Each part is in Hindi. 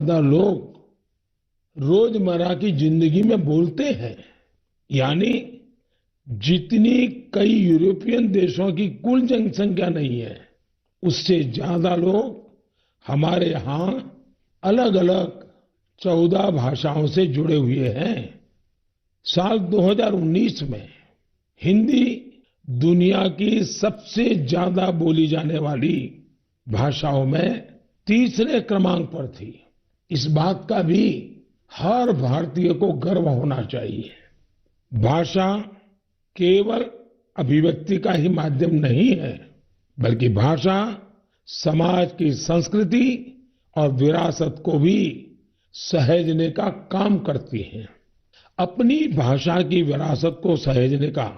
ज्यादा लोग रोजमर्रा की जिंदगी में बोलते हैं। यानी जितनी कई यूरोपियन देशों की कुल जनसंख्या नहीं है, उससे ज्यादा लोग हमारे यहाँ अलग अलग 14 भाषाओं से जुड़े हुए हैं। साल 2019 में हिंदी दुनिया की सबसे ज्यादा बोली जाने वाली भाषाओं में तीसरे क्रमांक पर थी। इस बात का भी हर भारतीय को गर्व होना चाहिए। भाषा केवल अभिव्यक्ति का ही माध्यम नहीं है, बल्कि भाषा समाज की संस्कृति और विरासत को भी सहेजने का काम करती है। अपनी भाषा की विरासत को सहेजने का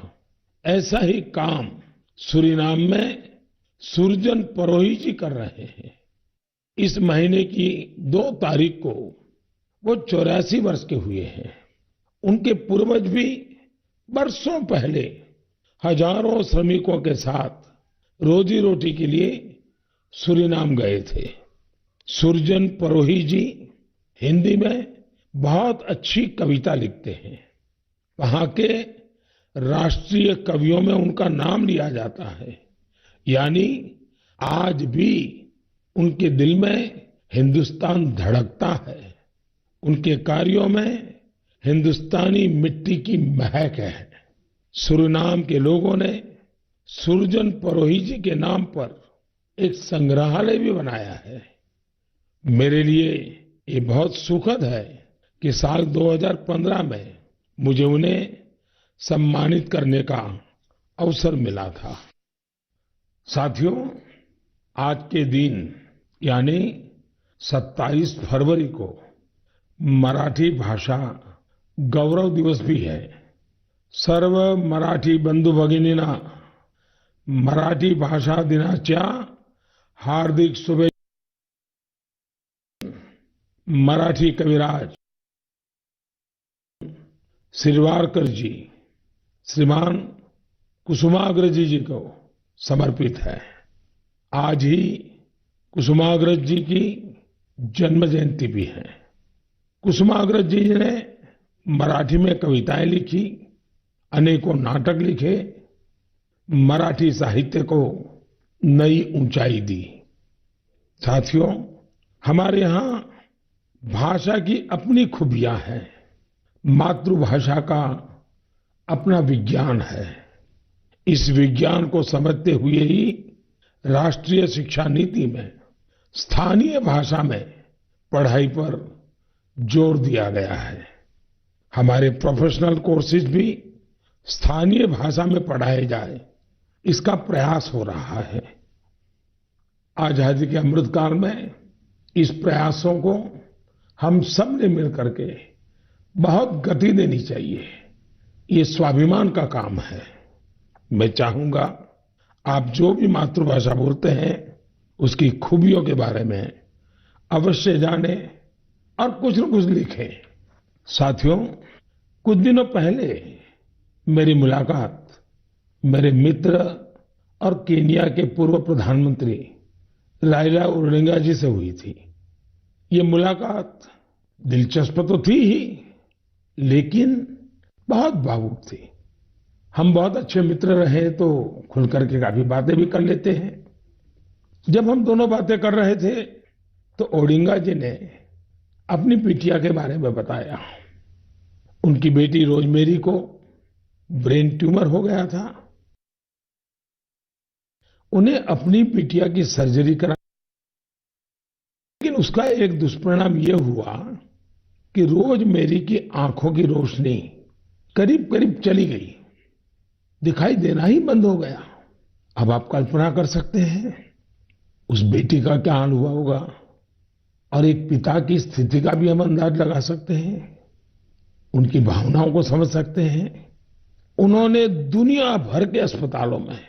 ऐसा ही काम सूरीनाम में सुरजन परोही जी कर रहे हैं। इस महीने की 2 तारीख को वो 84 वर्ष के हुए हैं। उनके पूर्वज भी बरसों पहले हजारों श्रमिकों के साथ रोजी रोटी के लिए सूरीनाम गए थे। सुरजन परोही जी हिंदी में बहुत अच्छी कविता लिखते हैं। वहां के राष्ट्रीय कवियों में उनका नाम लिया जाता है। यानी आज भी उनके दिल में हिंदुस्तान धड़कता है। उनके कार्यों में हिंदुस्तानी मिट्टी की महक है। सूरीनाम के लोगों ने सुरजन परोही जी के नाम पर एक संग्रहालय भी बनाया है। मेरे लिए ये बहुत सुखद है कि साल 2015 में मुझे उन्हें सम्मानित करने का अवसर मिला था। साथियों, आज के दिन यानी 27 फरवरी को मराठी भाषा गौरव दिवस भी है। सर्व मराठी बंधू भगिनींना मराठी भाषा दिनाच्या हार्दिक शुभेच्छा। मराठी कविराज शिरवाडकर जी श्रीमान कुसुमाग्रज जी को समर्पित है। आज ही कुसुमाग्रज जी की जन्म जयंती भी है। कुसुमाग्रज जी ने मराठी में कविताएं लिखी, अनेकों नाटक लिखे, मराठी साहित्य को नई ऊंचाई दी। साथियों, हमारे यहाँ भाषा की अपनी खूबियां हैं। मातृभाषा का अपना विज्ञान है। इस विज्ञान को समझते हुए ही राष्ट्रीय शिक्षा नीति में स्थानीय भाषा में पढ़ाई पर जोर दिया गया है। हमारे प्रोफेशनल कोर्सेज भी स्थानीय भाषा में पढ़ाए जाए, इसका प्रयास हो रहा है। आजादी के अमृतकाल में इस प्रयासों को हम सब ने मिलकर के बहुत गति देनी चाहिए। ये स्वाभिमान का काम है। मैं चाहूंगा आप जो भी मातृभाषा बोलते हैं उसकी खूबियों के बारे में अवश्य जानें और कुछ न कुछ लिखें। साथियों, कुछ दिनों पहले मेरी मुलाकात मेरे मित्र और केन्या के पूर्व प्रधानमंत्री राइला ओडिंगा जी से हुई थी। ये मुलाकात दिलचस्प तो थी ही, लेकिन बहुत भावुक थी। हम बहुत अच्छे मित्र रहे तो खुल करके काफी बातें भी कर लेते हैं। जब हम दोनों बातें कर रहे थे तो ओडिंगा जी ने अपनी बिटिया के बारे में बताया। उनकी बेटी रोजमेरी को ब्रेन ट्यूमर हो गया था। उन्हें अपनी बिटिया की सर्जरी करा, लेकिन उसका एक दुष्परिणाम यह हुआ कि रोजमेरी की आंखों की रोशनी करीब करीब चली गई, दिखाई देना ही बंद हो गया। अब आप कल्पना कर सकते हैं उस बेटी का क्या हाल हुआ होगा, और एक पिता की स्थिति का भी हम अंदाज लगा सकते हैं, उनकी भावनाओं को समझ सकते हैं। उन्होंने दुनिया भर के अस्पतालों में,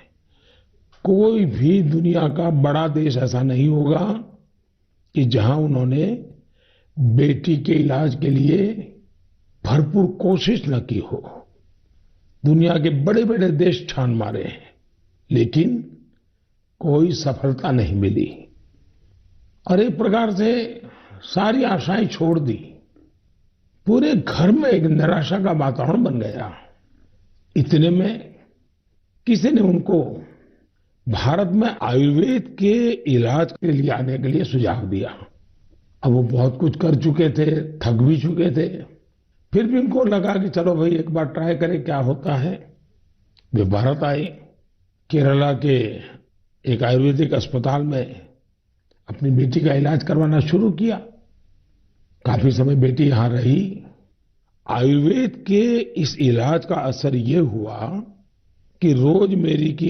कोई भी दुनिया का बड़ा देश ऐसा नहीं होगा कि जहां उन्होंने बेटी के इलाज के लिए भरपूर कोशिश न की हो। दुनिया के बड़े बड़े देश छान मारे हैं, लेकिन कोई सफलता नहीं मिली। और एक प्रकार से सारी आशाएं छोड़ दी। पूरे घर में एक निराशा का वातावरण बन गया। इतने में किसी ने उनको भारत में आयुर्वेद के इलाज के लिए आने के लिए सुझाव दिया। अब वो बहुत कुछ कर चुके थे, थक भी चुके थे, फिर भी उनको लगा कि चलो भाई एक बार ट्राई करें क्या होता है। वे भारत आए, केरला के एक आयुर्वेदिक अस्पताल में अपनी बेटी का इलाज करवाना शुरू किया। काफी समय बेटी यहाँ रही। आयुर्वेद के इस इलाज का असर ये हुआ कि रोजमेरी की